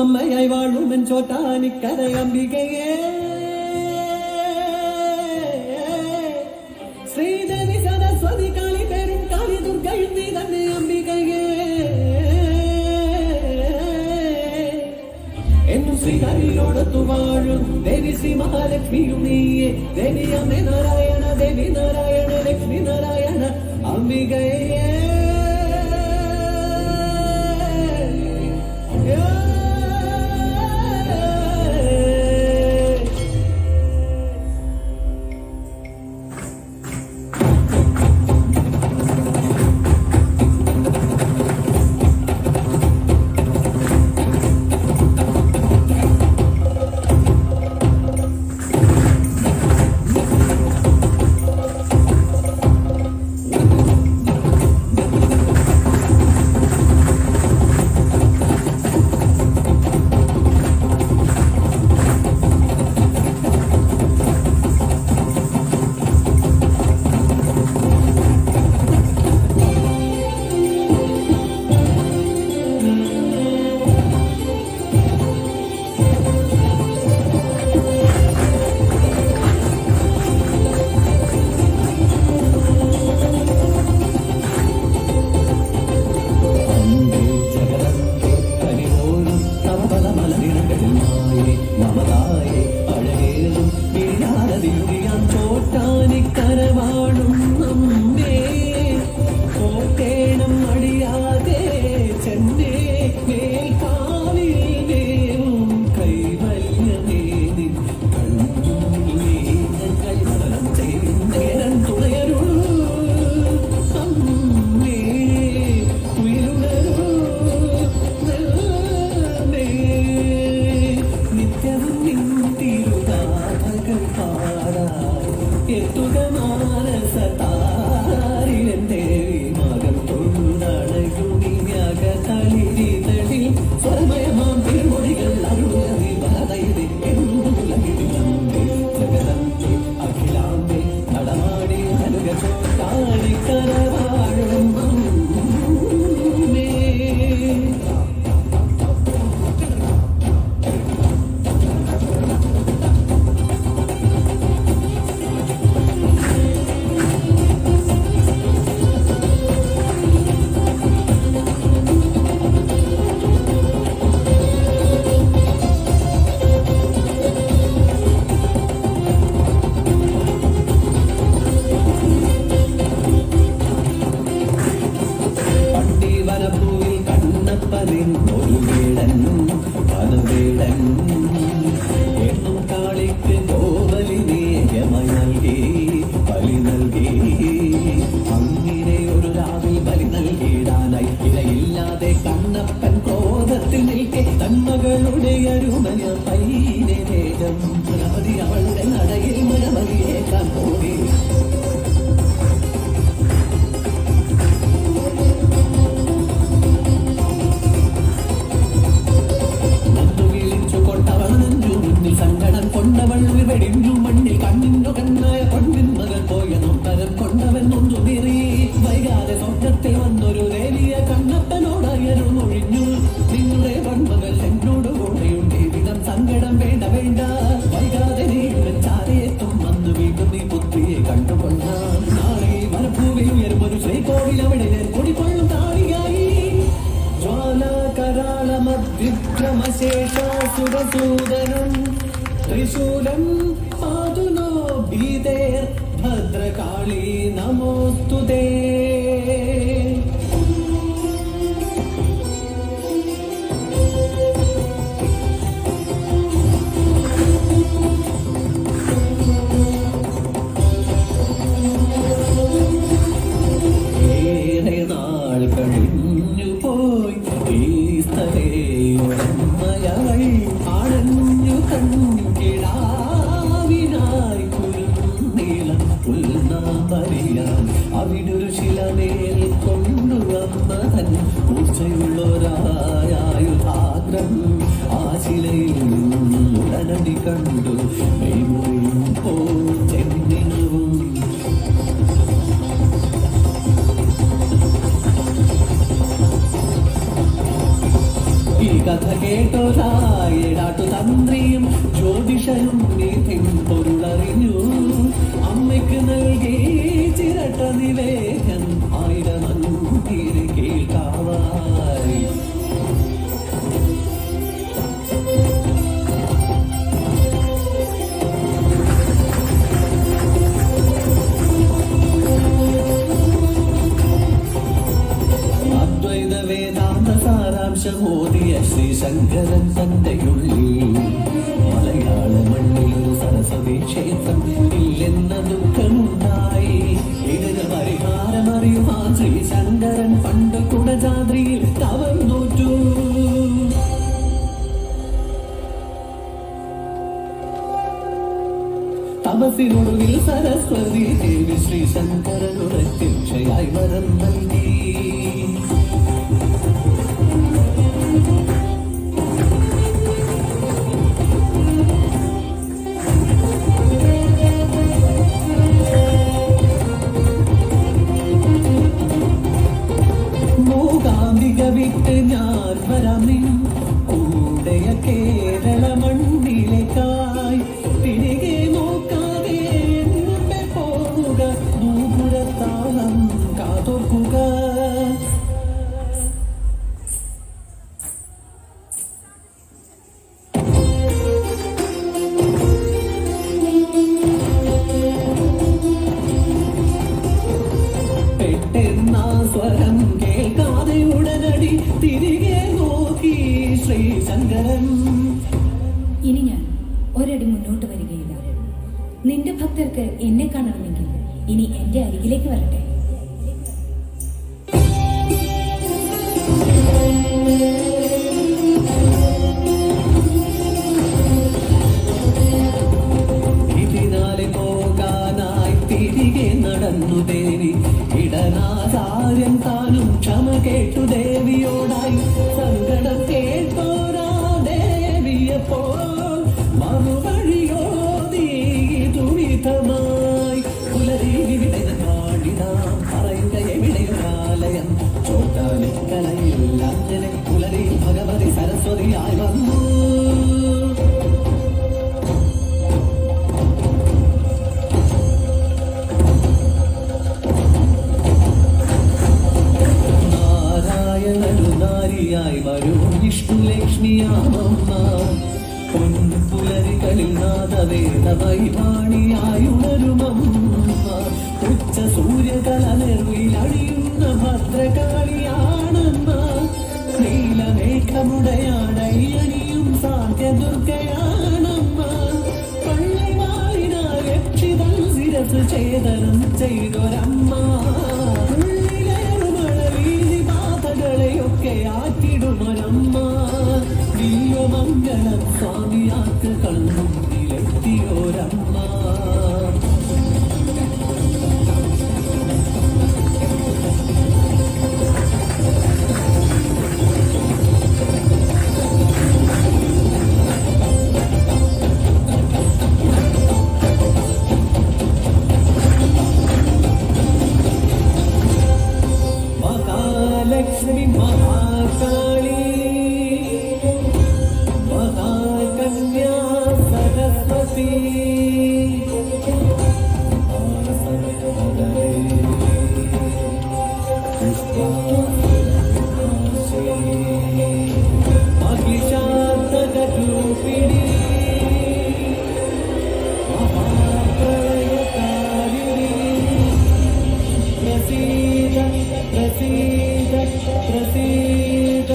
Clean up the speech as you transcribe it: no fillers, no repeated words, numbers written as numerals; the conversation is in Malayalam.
അമ്മമ്മയായി വാഴുമെൻ ചോറ്റാനിക്കര അംബികയെ ശ്രീദേവി സരസ്വതി കാളി പേരും കാളി ദുർഗയും നീ തന്നെ അംബികയെ എന്നും ശ്രീകാരിയോടൊത്തു വാഴും ദേവി ശ്രീ മഹാലക്ഷ്മിയും നീയെ ദേവി അമ്മ നാരായണ ദേവി നാരായണ ലക്ഷ്മി നാരായണ അംബികയെ തന്മകളുടെ അരുമന പൈനെ വേഗം അവളുടെ നടയിൽ മനമതിയേക്കാൻ പോയി സങ്കടം കൊണ്ടവൾ വെടിഞ്ഞു മണ്ണിൽ കണ്ണിന്നു കണ്ണായ പൊന്നിൻ മകൻ പോയ നൊമ്പരം കൊണ്ടവൻ നൊന്തു നീറി വൈകാതെ സ്വപ്നത്തിൽ വന്നൊരു ദേവിയ കണ്ണപ്പനോടായരു മൊഴിഞ്ഞു നിങ്ങളുടെ പൊന്മകൾ എന്നോട് കൂടെയുണ്ട് വിധം സങ്കടം വേണ്ട വേണ്ട വൈകാതെ നീ ചാരയെത്തും വന്നു വീണ്ടും നീ പുത്രിയെ കണ്ടുകൊണ്ട നാളെ മലഭൂവിൽ ഉയർന്നൊരു ശ്രീകോവിൽ അവിടെ കുടികൊള്ളും താളിയായി ജ്വാലാകരാളമദ്വിക്രമശേഷാസുരസൂദനം त्रिशूलं पातु नो भीतेर् भद्रकाली नमोस्तुते ഏറെ നാൾ കഴിഞ്ഞു പോയി ഈ സ്ഥലേ ഉടമയവൾ ആണെന്നു കണ്ടിടാവിനായി കുരുന്നീളം പുൽനാമറിയാൻ അവിടൊരു ശിലമേൽ കൊണ്ടുവന്നതൻ ഊർച്ചയുള്ളൊരായുധാഗ്രം ആ ശിലയിൽ ഉടനടി കണ്ടു മെയ്മുറിയും പോ ചെന്നിനുവും ഈ കഥ കേട്ടോ പോരാടാട്ടു തന്ത്രിയും ജ്യോതിഷനും നീതിൻ പൊരുളറിഞ്ഞു. അമ്മയ്ക്ക് നൽകി ചിരട്ട നിവേദൻ ആയിരമന്തിരി കേൾക്കാവായി. മോദിയ ശ്രീശങ്കരൻ തന്റെയുള്ളിൽ മലയാള മണ്ണിലൊരു സരസ്വതി ക്ഷേത്രം ഇല്ലെന്ന ദുഃഖമുണ്ടായി. ഇതിന് പരിഹാരമറിയുവാൻ ശ്രീശങ്കരൻ പണ്ട് കുടജാദ്രിയിൽ തവം നോറ്റു. തപസ്സിനൊടുവിൽ സരസ്വതി ദേവി ശ്രീശങ്കരനുടെ പ്രത്യക്ഷയായി വരം നൽകി. വിട്ട് ഞാൻ വരാം നിൻ കൂടെയ കേരള മണ്ണിലേക്കായി. തിരികെ നോക്കാതെ എന്നെ പോവുക, ദൂരത്താളം കാതോർക്കുക. പെട്ടെന്നാ സ്വരം കേൾക്കാതെ ഉടനടി തിരികെ നോക്കി ശ്രീശങ്കരൻ. ഇനി ഞാൻ ഒരടി മുന്നോട്ട് വരികയില്ല. നിന്റെ ഭക്തർക്ക് എന്നെ കാണണമെങ്കിൽ ഇനി എന്റെ അരികിലേക്ക് വരട്ടെ. ഇതിനാലെ പോകാനായി തിരികെ നടന്നു ദേവി. ഇടനാചാര്യൻ താനും ക്ഷമ കേട്ടു ദേവിയോടായി. സങ്കടം കേട്ടോരാ ദേവിയപ്പോൾ മറുവഴിയോതി ദുരിതമായി. പുലരി വിടയാടിനാം പറയുക എവിടെയൊരാലയം. ചോട്ടാനിക്കലയിൽ അങ്ങനെ പുലരി ഭഗവതി സരസ്വതിയായി വന്നു. നാരിയായി വരൂ വിഷ്ണുലക്ഷ്മിയാമമ്മ. പൊൻപുലരികളിൽ നാദവേദ വൈവാണിയായി ഉണരുമമ്മ. ഉച്ച സൂര്യകല നെറുവിൽ അണിയുന്ന ഭദ്രകാളിയാണമ്മ. നീലമേഘമുടയാടൈ അണിയും സാധ്യദുർഗയാണമ്മ. പള്ളിവാളിനാൽ രക്ഷിതം ശിരസ് ഛേദനം ചെയ്തൊരമ്മ. ൊക്കെയാക്കിടുമൊരമ്മ. ദിവ്യമംഗളം സ്വാമിയാക്ക് കണ്ണുണ്ടിലെത്തിയോരമ്മ. മഹാലക്ഷ്മി മഹാകാളി മഹാകന്യാ സരസ്വതി മഹിഷാന്തകൂപിണി മഹാപ്രളയകാരിണി പ്രസീദ പ്രസീദ പ്രസീദ.